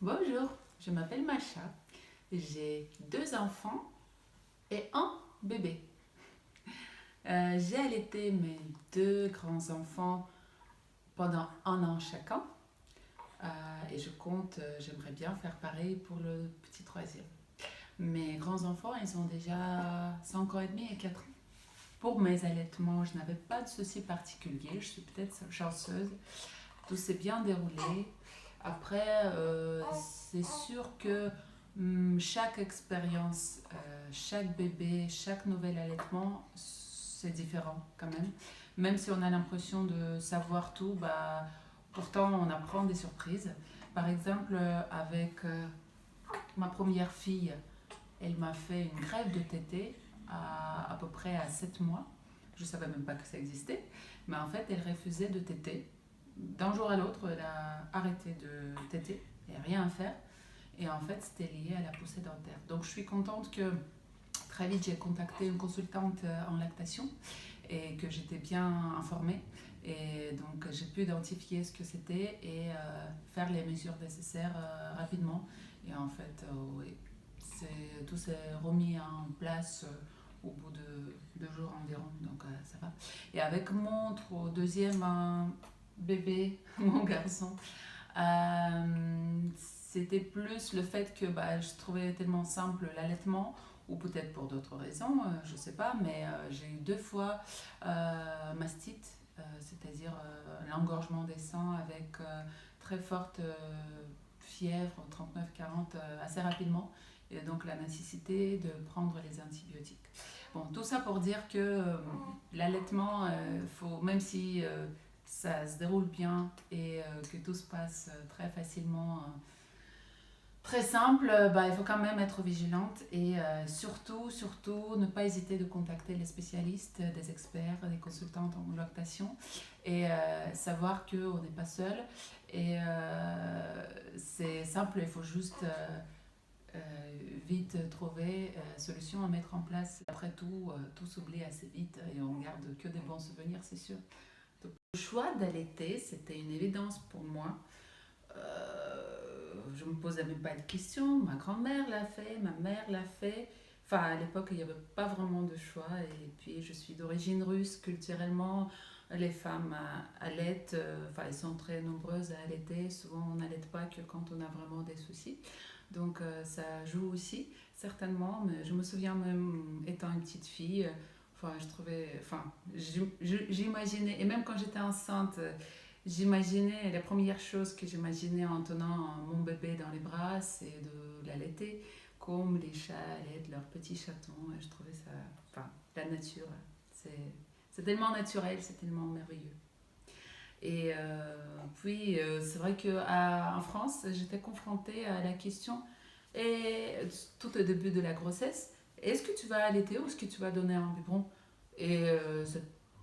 Bonjour, je m'appelle Macha. J'ai deux enfants et un bébé. J'ai allaité mes deux grands-enfants pendant un an chacun. Et j'aimerais bien faire pareil pour le petit troisième. Mes grands-enfants, ils ont déjà 5 ans et demi et 4 ans. Pour mes allaitements, je n'avais pas de souci particulier. Je suis peut-être chanceuse. Tout s'est bien déroulé. Après, c'est sûr que chaque expérience, chaque bébé, chaque nouvel allaitement, c'est différent quand même. Même si on a l'impression de savoir tout, bah, pourtant on apprend des surprises. Par exemple, avec ma première fille, elle m'a fait une grève de tétée à peu près à 7 mois. Je ne savais même pas que ça existait. Mais en fait, elle refusait de téter. D'un jour à l'autre, elle a arrêté de téter. Il n'y a rien à faire. Et en fait, c'était lié à la poussée dentaire. Donc, je suis contente que très vite, j'ai contacté une consultante en lactation et que j'étais bien informée. Et donc, j'ai pu identifier ce que c'était et faire les mesures nécessaires rapidement. Et en fait, oui, tout s'est remis en place au bout de 2 jours environ. Donc, ça va. Et avec mon deuxième bébé, mon garçon, c'était plus le fait que bah, je trouvais tellement simple l'allaitement, ou peut-être pour d'autres raisons, je ne sais pas, mais j'ai eu 2 fois mastite, c'est-à-dire l'engorgement des sangs avec très forte fièvre, 39-40, assez rapidement, et donc la nécessité de prendre les antibiotiques. Bon, tout ça pour dire que l'allaitement, même si ça se déroule bien et que tout se passe très facilement, très simple, bah, il faut quand même être vigilante et surtout, ne pas hésiter de contacter les spécialistes, des experts, des consultantes en lactation et savoir qu'on n'est pas seul. Et c'est simple, il faut juste vite trouver solution à mettre en place. Après tout, tout s'oublie assez vite et on garde que des bons souvenirs, c'est sûr. Donc, le choix d'allaiter, c'était une évidence pour moi. Je me posais même pas de questions. Ma grand-mère l'a fait, ma mère l'a fait. Enfin, à l'époque, il n'y avait pas vraiment de choix. Et puis, je suis d'origine russe. Culturellement, les femmes allaitent. Enfin, elles sont très nombreuses à allaiter. Souvent, on n'allaite pas que quand on a vraiment des soucis. Donc, ça joue aussi, certainement. Mais je me souviens même, étant une petite fille, enfin, je trouvais. Enfin, j'imaginais. Et même quand j'étais enceinte, j'imaginais, la première chose que j'imaginais en tenant mon bébé dans les bras, c'est de l'allaiter, comme les chats allaitent leurs petits chatons. Et je trouvais ça, enfin, la nature, c'est tellement naturel, c'est tellement merveilleux. Et puis, c'est vrai qu'en France, j'étais confrontée à la question, et tout au début de la grossesse, est-ce que tu vas allaiter ou est-ce que tu vas donner un biberon? Et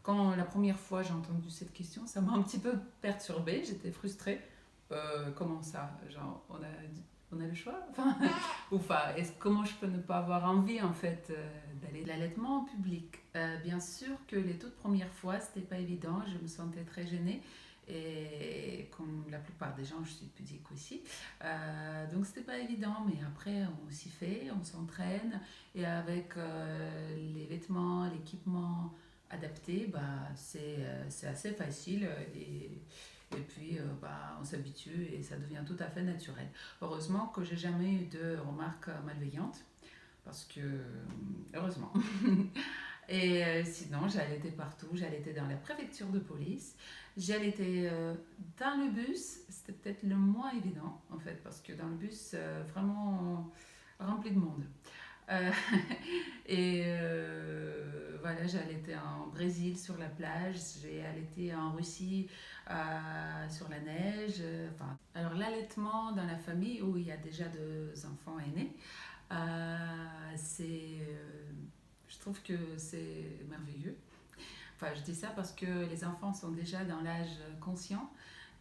quand la première fois j'ai entendu cette question, ça m'a un petit peu perturbée, j'étais frustrée. Comment ça? Genre, on a le choix? Enfin, comment je peux ne pas avoir envie en fait d'aller de l'allaitement en public? Bien sûr que les toutes premières fois, c'était pas évident, je me sentais très gênée. Et comme la plupart des gens, je suis pudique aussi. Donc c'était pas évident, mais après on s'y fait, on s'entraîne. Et avec les vêtements, l'équipement adapté, bah, c'est assez facile. Et puis, bah, on s'habitue et ça devient tout à fait naturel. Heureusement que j'ai jamais eu de remarques malveillantes, parce que, heureusement. Et sinon, j'allaitais partout. J'allaitais dans la préfecture de police. J'allaitais dans le bus. C'était peut-être le moins évident, en fait, parce que dans le bus, vraiment rempli de monde. Euh, et voilà, j'ai allaité en Brésil sur la plage, j'ai allaité en Russie sur la neige. Enfin, alors l'allaitement dans la famille où il y a déjà 2 enfants aînés, je trouve que c'est merveilleux. Enfin, je dis ça parce que les enfants sont déjà dans l'âge conscient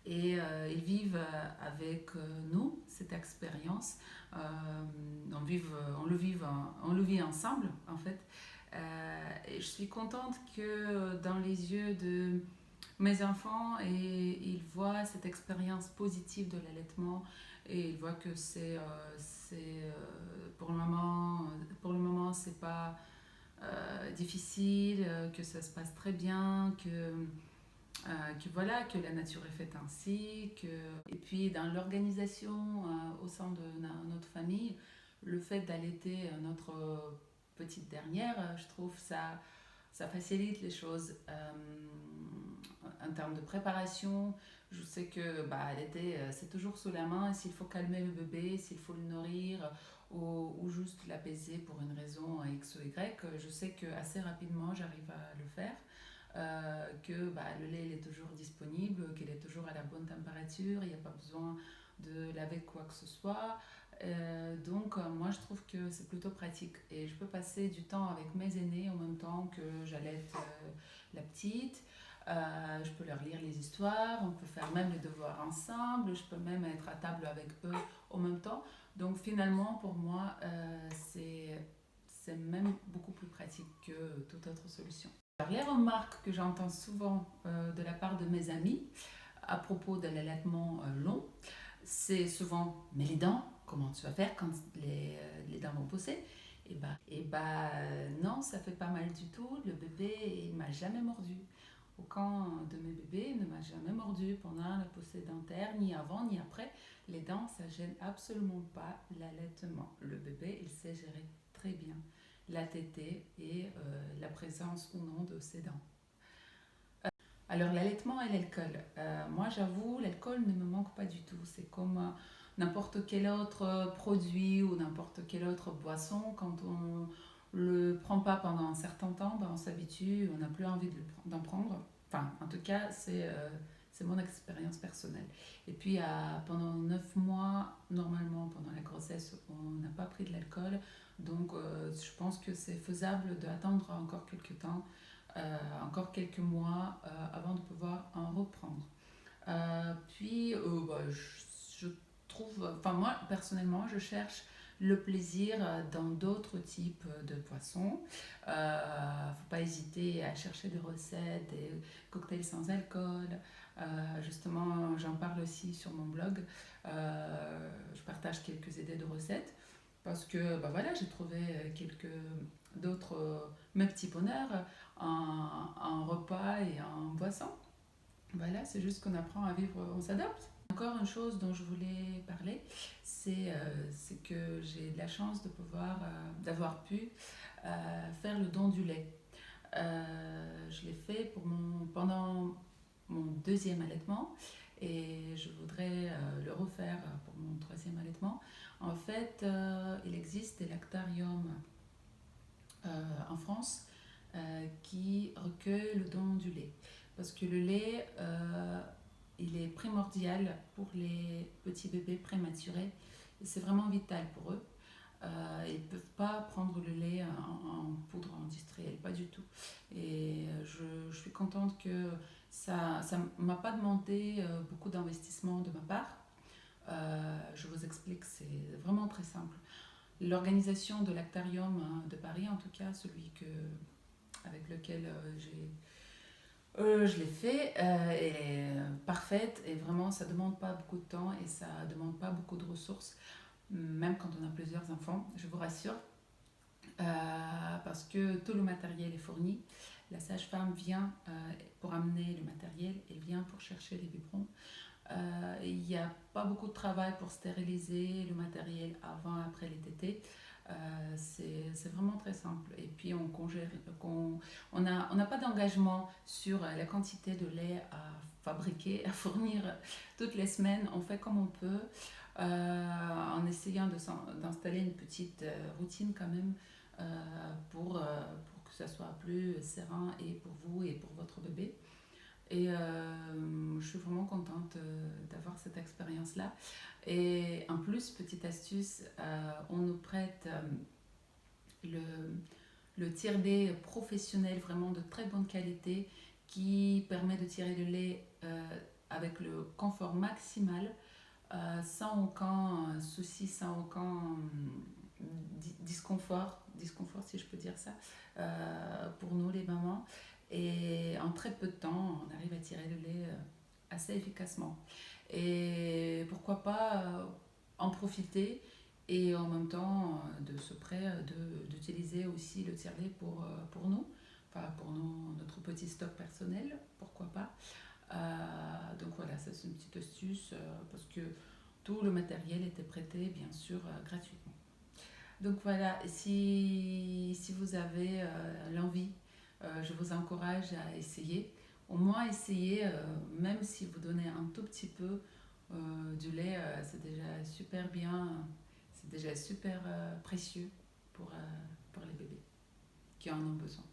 et ils vivent avec nous cette expérience. On le vit ensemble en fait. Et je suis contente que dans les yeux de mes enfants et ils voient cette expérience positive de l'allaitement et ils voient que pour le moment c'est pas difficile, que ça se passe très bien, que voilà, que la nature est faite ainsi, et puis dans l'organisation au sein de notre famille, le fait d'allaiter notre petite dernière, je trouve ça facilite les choses. En termes de préparation, je sais que allaiter, c'est toujours sous la main. S'il faut calmer le bébé, s'il faut le nourrir ou juste l'apaiser pour une raison X ou Y, je sais que assez rapidement j'arrive à le faire. Que le lait il est toujours disponible, qu'il est toujours à la bonne température, il n'y a pas besoin de laver quoi que ce soit. Donc moi je trouve que c'est plutôt pratique et je peux passer du temps avec mes aînés en même temps que j'allaite la petite. Je peux leur lire les histoires, on peut faire même les devoirs ensemble, je peux même être à table avec eux en même temps. Donc finalement pour moi c'est même beaucoup plus pratique que toute autre solution. Alors, les remarques que j'entends souvent de la part de mes amis à propos de l'allaitement long, c'est souvent mais les dents, comment tu vas faire quand les dents vont pousser? Non, ça fait pas mal du tout. Le bébé, il m'a jamais mordu. Aucun de mes bébés ne m'a jamais mordu pendant la poussée dentaire, ni avant ni après. Les dents, ça gêne absolument pas l'allaitement. Le bébé, il sait gérer très bien la tétée et la présence ou non de ses dents. Alors l'allaitement et l'alcool. Moi j'avoue, l'alcool ne me manque pas du tout. C'est comme n'importe quel autre produit ou n'importe quelle autre boisson. Quand on le prend pas pendant un certain temps, on s'habitue, on n'a plus envie d'en prendre. Enfin, en tout cas, c'est mon expérience personnelle. Et puis pendant 9 mois, normalement pendant la grossesse, on n'a pas pris de l'alcool. Donc je pense que c'est faisable d'attendre encore quelques temps, encore quelques mois avant de pouvoir en reprendre. Je trouve, enfin moi personnellement, je cherche le plaisir dans d'autres types de poissons. Faut pas hésiter à chercher des recettes, des cocktails sans alcool. Justement, j'en parle aussi sur mon blog. Je partage quelques idées de recettes parce que voilà, j'ai trouvé quelques d'autres mes petits bonheurs en repas et en boisson. Voilà, c'est juste qu'on apprend à vivre, on s'adapte. Encore une chose dont je voulais parler, c'est que j'ai de la chance de d'avoir pu faire le don du lait. Je l'ai fait pendant mon deuxième allaitement et je voudrais le refaire pour mon troisième allaitement. En fait, il existe des lactariums en France qui recueillent le don du lait. Parce que le lait, il est primordial pour les petits bébés prématurés. C'est vraiment vital pour eux. Ils ne peuvent pas prendre le lait en poudre industrielle, pas du tout. Et je suis contente que ça ne m'a pas demandé beaucoup d'investissement de ma part. Je vous explique, c'est vraiment très simple. L'organisation de l'Actarium de Paris, en tout cas, avec lequel je l'ai fait, est parfaite et vraiment ça ne demande pas beaucoup de temps et ça ne demande pas beaucoup de ressources, même quand on a plusieurs enfants, je vous rassure, parce que tout le matériel est fourni. La sage-femme vient pour amener le matériel, elle vient pour chercher les biberons. Il n'y a pas beaucoup de travail pour stériliser le matériel avant et après les tétés. C'est vraiment très simple. Et puis on n'a pas d'engagement sur la quantité de lait à fabriquer, à fournir toutes les semaines. On fait comme on peut, en essayant d'installer une petite routine quand même pour que ça soit plus serein et pour vous et pour votre bébé. Et je suis vraiment contente d'avoir cette expérience-là. Et en plus, petite astuce, on nous prête le, le tire-lait professionnel vraiment de très bonne qualité qui permet de tirer le lait avec le confort maximal, sans aucun souci, sans aucun disconfort si je peux dire ça, pour nous les mamans. Et en très peu de temps, on arrive à tirer le lait assez efficacement. Et pourquoi pas en profiter et en même temps de ce prêt d'utiliser aussi le tire-lait pour nous, enfin pour notre petit stock personnel, pourquoi pas. Donc voilà, ça c'est une petite astuce parce que tout le matériel était prêté bien sûr gratuitement. Donc voilà, si vous avez l'envie, je vous encourage à essayer. Au moins essayer, même si vous donnez un tout petit peu du lait, c'est déjà super bien, c'est déjà super précieux pour les bébés qui en ont besoin.